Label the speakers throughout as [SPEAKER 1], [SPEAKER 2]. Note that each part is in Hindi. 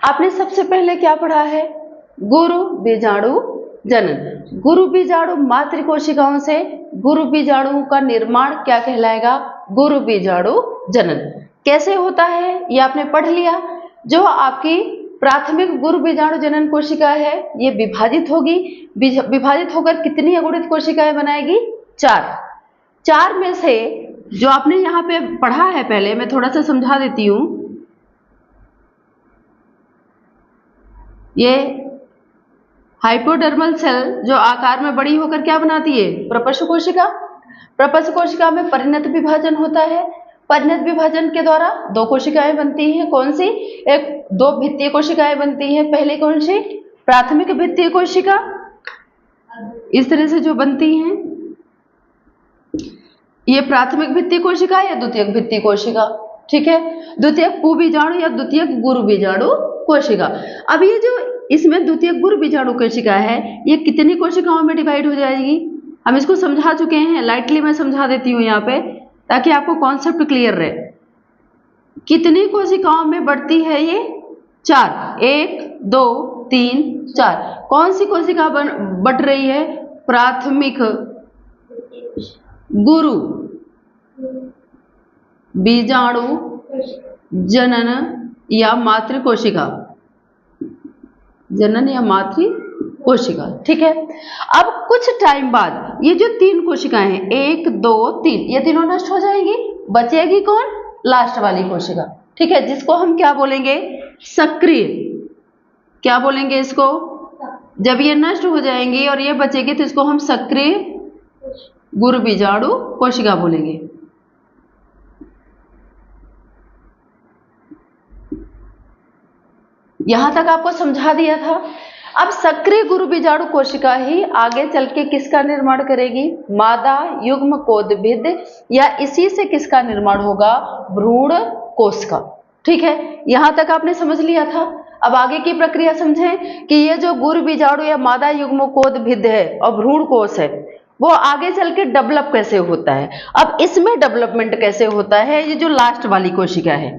[SPEAKER 1] आपने सबसे पहले क्या पढ़ा है? गुरु बीजाणु जनन। गुरु बीजाणु मातृ कोशिकाओं से गुरु बीजाणु का निर्माण क्या कहलाएगा? गुरु बीजाणु जनन। कैसे होता है ये आपने पढ़ लिया। जो आपकी प्राथमिक गुरु बीजाणु जनन कोशिका है ये विभाजित होगी, विभाजित होकर कितनी अगुणित कोशिकाएं बनाएगी? 4। 4 में से जो आपने यहाँ पे पढ़ा है, पहले मैं थोड़ा सा समझा देती हूँ। ये हाइपोडर्मल सेल जो आकार में बड़ी होकर क्या बनाती है? प्रपश्च कोशिका। प्रपश्च कोशिका में परिणत विभाजन होता है। परिणत विभाजन के द्वारा 2 कोशिकाएं बनती हैं। कौन सी? एक 2 भित्तीय कोशिकाएं बनती हैं। पहले कौन सी? प्राथमिक भित्तीय कोशिका, इस तरह से जो बनती हैं ये प्राथमिक भित्तीय कोशिका या द्वितीयक भित्तीय कोशिका, ठीक है। द्वितीयक पू बीजाणु या द्वितीयक गुरु बीजाणु कोशिका। अब ये जो इसमें द्वितीयक गुरु बीजाणु कोशिका है ये कितनी कोशिकाओं में डिवाइड हो जाएगी? हम इसको समझा चुके हैं, लाइटली मैं समझा देती हूँ यहाँ पे ताकि आपको कॉन्सेप्ट क्लियर रहे। कितनी कोशिकाओं में बढ़ती है ये? 4। 1 2 3 4। कौन सी कोशिका बढ़ रही है? प्राथमिक गुरु बीजाणु जनन या मातृ कोशिका, जनन या मातृ कोशिका, ठीक है। अब कुछ टाइम बाद ये जो 3 कोशिकाएं हैं 1 2 3 ये तीनों नष्ट हो जाएंगी। बचेगी कौन? लास्ट वाली कोशिका, ठीक है, जिसको हम क्या बोलेंगे? सक्रिय। क्या बोलेंगे इसको? जब ये नष्ट हो जाएंगी और ये बचेगी तो इसको हम सक्रिय गुरु बीजाणु कोशिका बोलेंगे। यहां तक आपको समझा दिया था। अब सक्रिय गुरु बीजाणु कोशिका ही आगे चल के किसका निर्माण करेगी? मादा युग्म कोदभिद या इसी से किसका निर्माण होगा? भ्रूण कोश का, ठीक है। यहां तक आपने समझ लिया था। अब आगे की प्रक्रिया समझें कि ये जो गुरु बीजाणु या मादा युग्म कोदभिद है और भ्रूण कोश है वो आगे चल के डेवलप कैसे होता है। अब इसमें डेवलपमेंट कैसे होता है? ये जो लास्ट वाली कोशिका है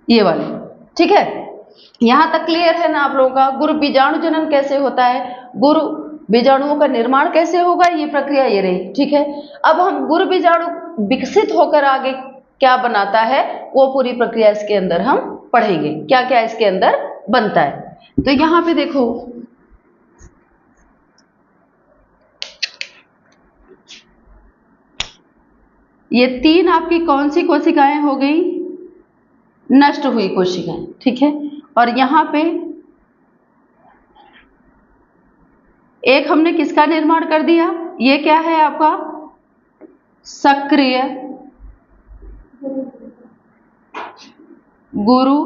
[SPEAKER 1] ये वाली, ठीक है। यहां तक क्लियर है ना आप लोगों का? गुरु बीजाणु जनन कैसे होता है, गुरु बीजाणुओं का निर्माण कैसे होगा, ये प्रक्रिया ये रही, ठीक है। अब हम गुरु बीजाणु विकसित होकर आगे क्या बनाता है वो पूरी प्रक्रिया इसके अंदर हम पढ़ेंगे, क्या क्या इसके अंदर बनता है। तो यहां पे देखो ये 3 आपकी कौन सी कोशिकाएं हो गई? नष्ट हुई कोशिकाएं, ठीक है। और यहां पे एक हमने किसका निर्माण कर दिया? ये क्या है आपका? सक्रिय गुरु।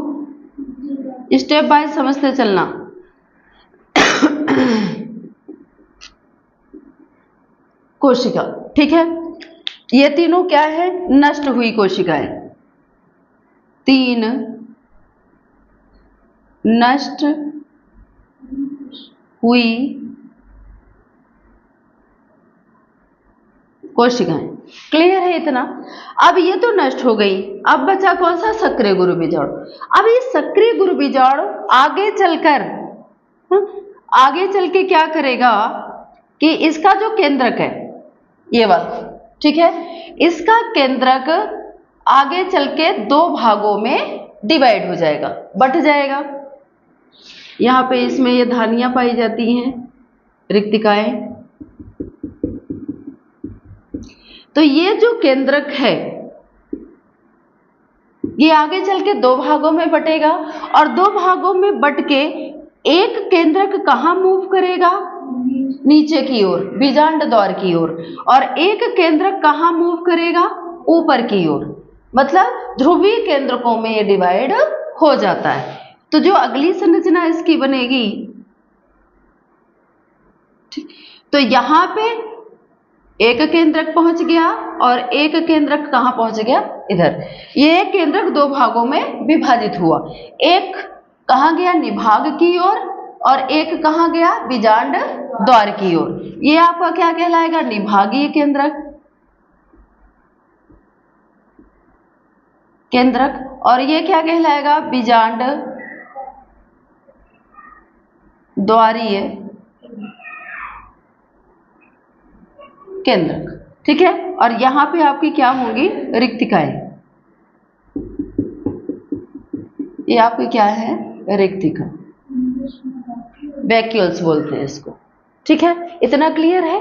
[SPEAKER 1] स्टेप बाय समझते चलना। कोशिका, ठीक है। ये तीनों क्या है? नष्ट हुई कोशिकाएं। 3 नष्ट हुई कोशिकाएं। क्लियर है इतना? अब ये तो नष्ट हो गई, अब बचा कौन सा? सक्रिय गुरु बीजाणु। अब ये सक्रिय गुरु बीजाणु आगे चल के क्या करेगा कि इसका जो केंद्रक है ये वाला, ठीक है, इसका केंद्रक आगे चल के 2 भागों में डिवाइड हो जाएगा, बट जाएगा। यहां पे इसमें ये धानियां पाई जाती हैं, रिक्तिकाएं। तो ये जो केंद्रक है ये आगे चल के 2 भागों में बटेगा और 2 भागों में बट के एक केंद्रक कहां मूव करेगा? नीचे की ओर, बीजांड द्वार की ओर, और एक केंद्रक कहां मूव करेगा? ऊपर की ओर। मतलब ध्रुवीय केंद्रकों में ये डिवाइड हो जाता है। तो जो अगली संरचना इसकी बनेगी, तो यहां पे एक केंद्रक पहुंच गया और एक केंद्रक कहां पहुंच गया? इधर। ये एक केंद्रक 2 भागों में विभाजित हुआ, एक कहां गया? निभाग की ओर, और एक कहां गया? बीजांड द्वार की ओर। ये आपका क्या कहलाएगा? निभागीय केंद्रक। और ये क्या कहलाएगा? बीजांड द्वारीय केंद्रक, ठीक है। और यहां पे आपकी क्या होंगी, रिक्तिकाएं। ये आपकी क्या है, रिक्तिका, वैक्यूल्स बोलते हैं इसको, ठीक है। इतना क्लियर है।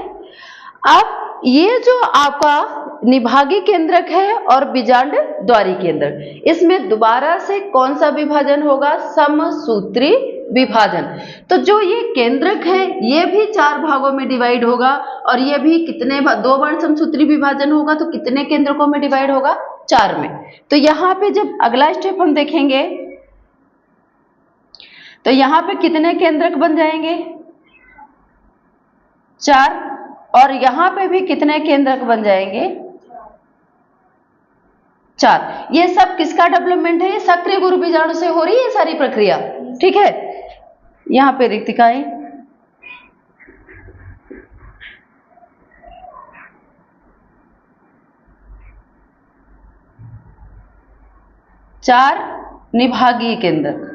[SPEAKER 1] अब ये जो आपका निभागीय केंद्रक है और बीजांड द्वारी केंद्रक, इसमें दोबारा से कौन सा विभाजन होगा, समसूत्री विभाजन। तो जो ये केंद्रक है ये भी 4 भागों में डिवाइड होगा, और ये भी कितने 2 बार समसूत्री विभाजन होगा तो कितने केंद्रकों में डिवाइड होगा, 4 में। तो यहां पे जब अगला स्टेप हम देखेंगे तो यहां पे कितने केंद्रक बन जाएंगे, 4, और यहां पे भी कितने केंद्रक बन जाएंगे, 4। ये सब किसका डेवलपमेंट है, ये सक्रिय गुरु बीजाणु से हो रही है सारी प्रक्रिया, ठीक है। यहां पे रिक्तिकाएं, चार निभागीय केंद्रक,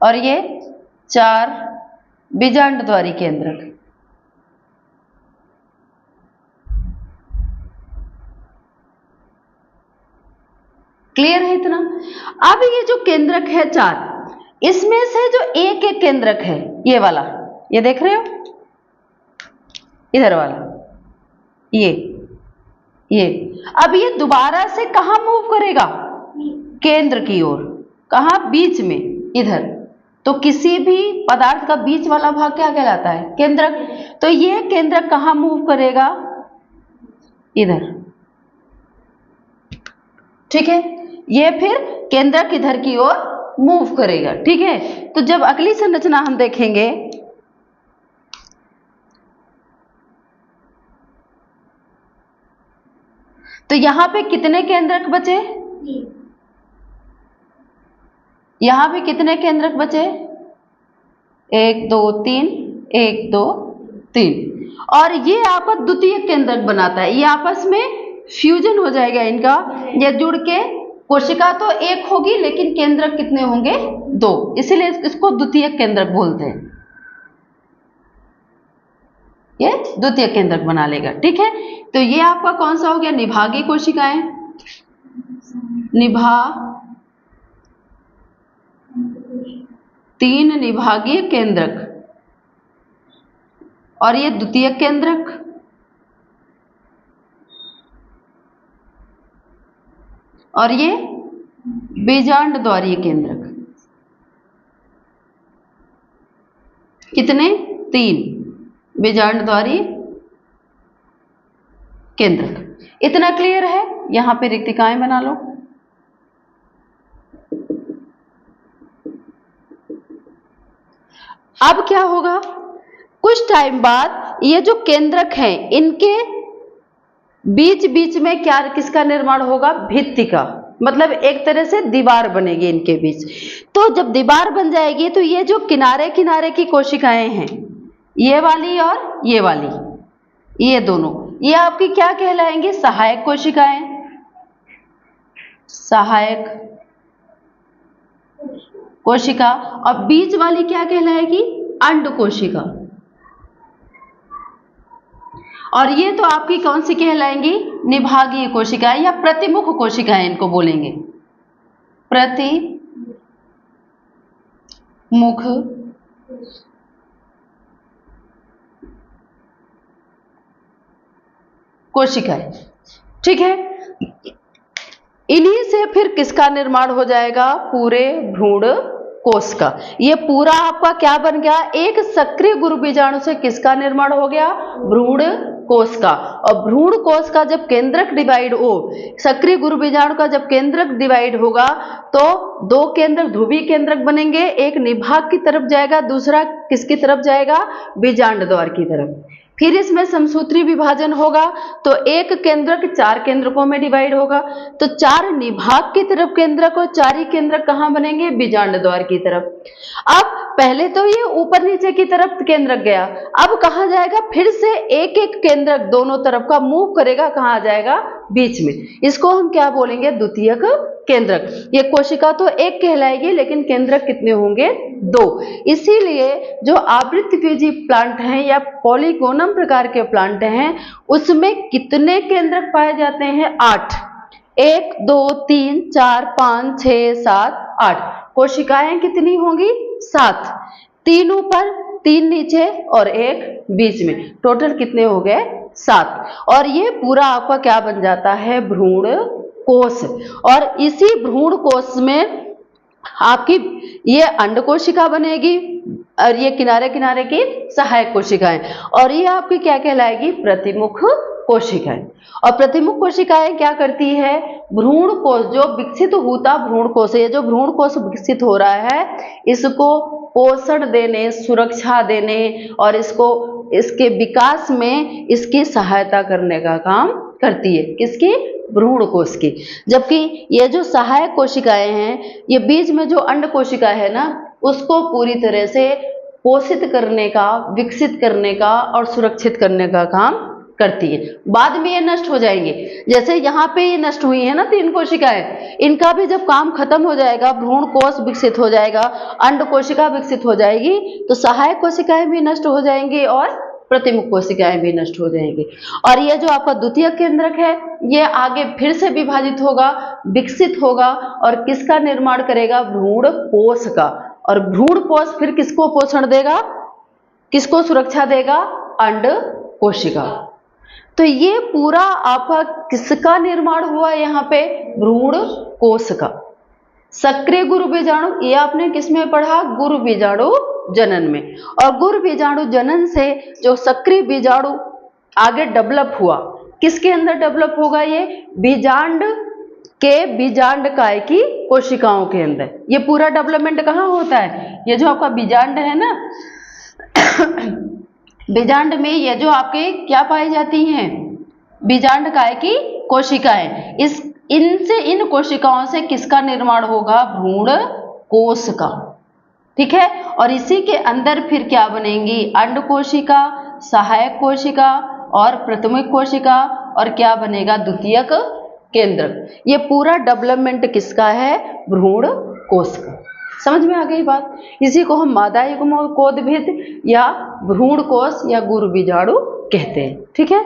[SPEAKER 1] और ये 4 बीजांड द्वारी केंद्रक। क्लियर है इतना। अब ये जो केंद्रक है 4, इसमें से जो एक एक केंद्रक है, ये वाला, ये देख रहे हो, इधर वाला, ये अब ये दोबारा से कहां मूव करेगा, केंद्र की ओर। कहां, बीच में, इधर। तो किसी भी पदार्थ का बीच वाला भाग क्या कहलाता है, केंद्रक। तो ये केंद्रक कहां मूव करेगा, इधर, ठीक है। ये फिर केंद्रक इधर की ओर मूव करेगा, ठीक है। तो जब अगली संरचना हम देखेंगे तो यहां पे कितने केंद्रक बचे, यहां भी कितने केंद्रक बचे, 1 2 3, 1 2 3, और ये आपका द्वितीय केंद्रक बनाता है। ये आपस में फ्यूजन हो जाएगा इनका, ये जुड़ के कोशिका तो एक होगी लेकिन केंद्रक कितने होंगे, 2, इसीलिए इसको द्वितीय केंद्रक बोलते हैं। ये द्वितीय केंद्रक बना लेगा, ठीक है। तो ये आपका कौन सा हो गया, निभागीय कोशिकाएं, तीन निभागीय केंद्रक, और ये द्वितीय केंद्रक, और ये बीजांड द्वारीय केंद्रक। कितने, 3 बीजांड द्वारीय केंद्रक। इतना क्लियर है। यहां पे रिक्तिकाएं बना लो। अब क्या होगा, कुछ टाइम बाद ये जो केंद्रक हैं इनके बीच बीच में क्या, किसका निर्माण होगा, भित्ति का, मतलब एक तरह से दीवार बनेगी इनके बीच। तो जब दीवार बन जाएगी तो ये जो किनारे किनारे की कोशिकाएं हैं, ये वाली और ये वाली, ये दोनों, ये आपकी क्या कहलाएंगी, सहायक कोशिकाएं, सहायक कोशिका। और बीच वाली क्या कहलाएगी, अंड कोशिका। और ये तो आपकी कौन सी कहलाएंगी, निभागीय कोशिकाएं या प्रतिमुख कोशिकाएं इनको बोलेंगे, प्रतिमुख कोशिकाएं, ठीक है। इन्हीं से फिर किसका निर्माण हो जाएगा, पूरे भ्रूण कोष का। ये पूरा आपका क्या बन गया, एक सक्रिय गुरु बीजाणु से किसका निर्माण हो गया, भ्रूण कोष का। और भ्रूण कोष का जब केंद्रक डिवाइड हो, सक्रिय गुरु बीजाणु का जब केंद्रक डिवाइड होगा तो 2 केंद्रक ध्रुवीय केंद्रक बनेंगे, एक निभाग की तरफ जाएगा, दूसरा किसकी तरफ जाएगा, बीजांड द्वार की तरफ। फिर इसमें समसूत्री विभाजन होगा तो एक केंद्रक 4 केंद्रकों में डिवाइड होगा। तो 4 निभाग की तरफ केंद्रक और 4 ही केंद्रक कहां बनेंगे, बीजांड द्वार की तरफ। अब पहले तो ये ऊपर नीचे की तरफ केंद्रक गया, अब कहां जाएगा, फिर से एक एक केंद्रक दोनों तरफ का मूव करेगा, कहां जाएगा, बीच में, इसको हम क्या बोलेंगे, द्वितीयक केंद्रक। ये कोशिका तो एक कहलाएगी लेकिन केंद्रक कितने होंगे, 2। इसीलिए जो आवृत्तबीजी प्लांट हैं या पॉलीगोनम प्रकार के प्लांट हैं उसमें कितने केंद्रक पाए जाते हैं, 8। 1 2 3 4 5 6 7 8 कोशिकाएं कितनी होंगी, 7। 3 ऊपर 3 नीचे और 1 बीच में, टोटल कितने हो गए, 7। और ये पूरा आपका क्या बन जाता है, भ्रूण कोश। और इसी भ्रूण कोश में आपकी ये अंड कोशिका बनेगी और ये किनारे किनारे की सहायक कोशिकाएं, और ये आपकी क्या कहलाएगी, प्रतिमुख कोशिकाएं। और प्रतिमुख कोशिकाएं क्या करती है, भ्रूण कोश जो विकसित होता भ्रूण कोश है, जो भ्रूण कोश विकसित हो रहा है इसको पोषण देने, सुरक्षा देने और इसको इसके विकास में इसकी सहायता करने का काम करती है, किसकी, भ्रूण कोश की। जबकि ये जो सहायक कोशिकाएं हैं, ये बीच में जो अंड कोशिका है ना, उसको पूरी तरह से पोषित करने का, विकसित करने का और सुरक्षित करने का काम करती है। बाद में ये नष्ट हो जाएंगे, जैसे यहाँ पे ये नष्ट हुई है ना 3 कोशिकाएं, इनका भी जब काम खत्म हो जाएगा, भ्रूण कोश विकसित हो जाएगा, अंड कोशिका विकसित हो जाएगी, तो सहायक कोशिकाएं भी नष्ट हो जाएंगी और प्रतिमुख कोशिकाएं भी नष्ट हो जाएंगी। और ये जो आपका द्वितीयक केंद्रक है ये आगे फिर से विभाजित होगा, विकसित होगा और किसका निर्माण करेगा, भ्रूण कोश का। और भ्रूण कोश फिर किसको पोषण देगा, किसको सुरक्षा देगा, अंड कोशिका। तो ये पूरा आपका किसका निर्माण हुआ, यहाँ पे भ्रूण कोश का। सक्रिय गुरु बीजाणु ये आपने किसमें पढ़ा, गुरु बीजाणु जनन में। और गुरु बीजाणु जनन से जो सक्रिय बीजाणु आगे डेवलप हुआ, किसके अंदर डेवलप होगा, ये बीजांड के बीजांडकाय की कोशिकाओं के अंदर। ये पूरा डेवलपमेंट कहाँ होता है, ये जो आपका बीजांड है ना बीजांड में ये जो आपके क्या पाई जाती हैं, बीजांडकाय की कोशिकाएं। इन कोशिकाओं से किसका निर्माण होगा, भ्रूण कोश का, ठीक है। और इसी के अंदर फिर क्या बनेंगी, अंड कोशिका, सहायक कोशिका और प्रतिमुख कोशिका, और क्या बनेगा, द्वितीयक केंद्रक। ये पूरा डेवलपमेंट किसका है, भ्रूण कोश का। समझ में आ गई बात। इसी को हम मादा युग्मकोद्भिद या भ्रूण कोश या गुरु बीजाणु कहते हैं, ठीक है।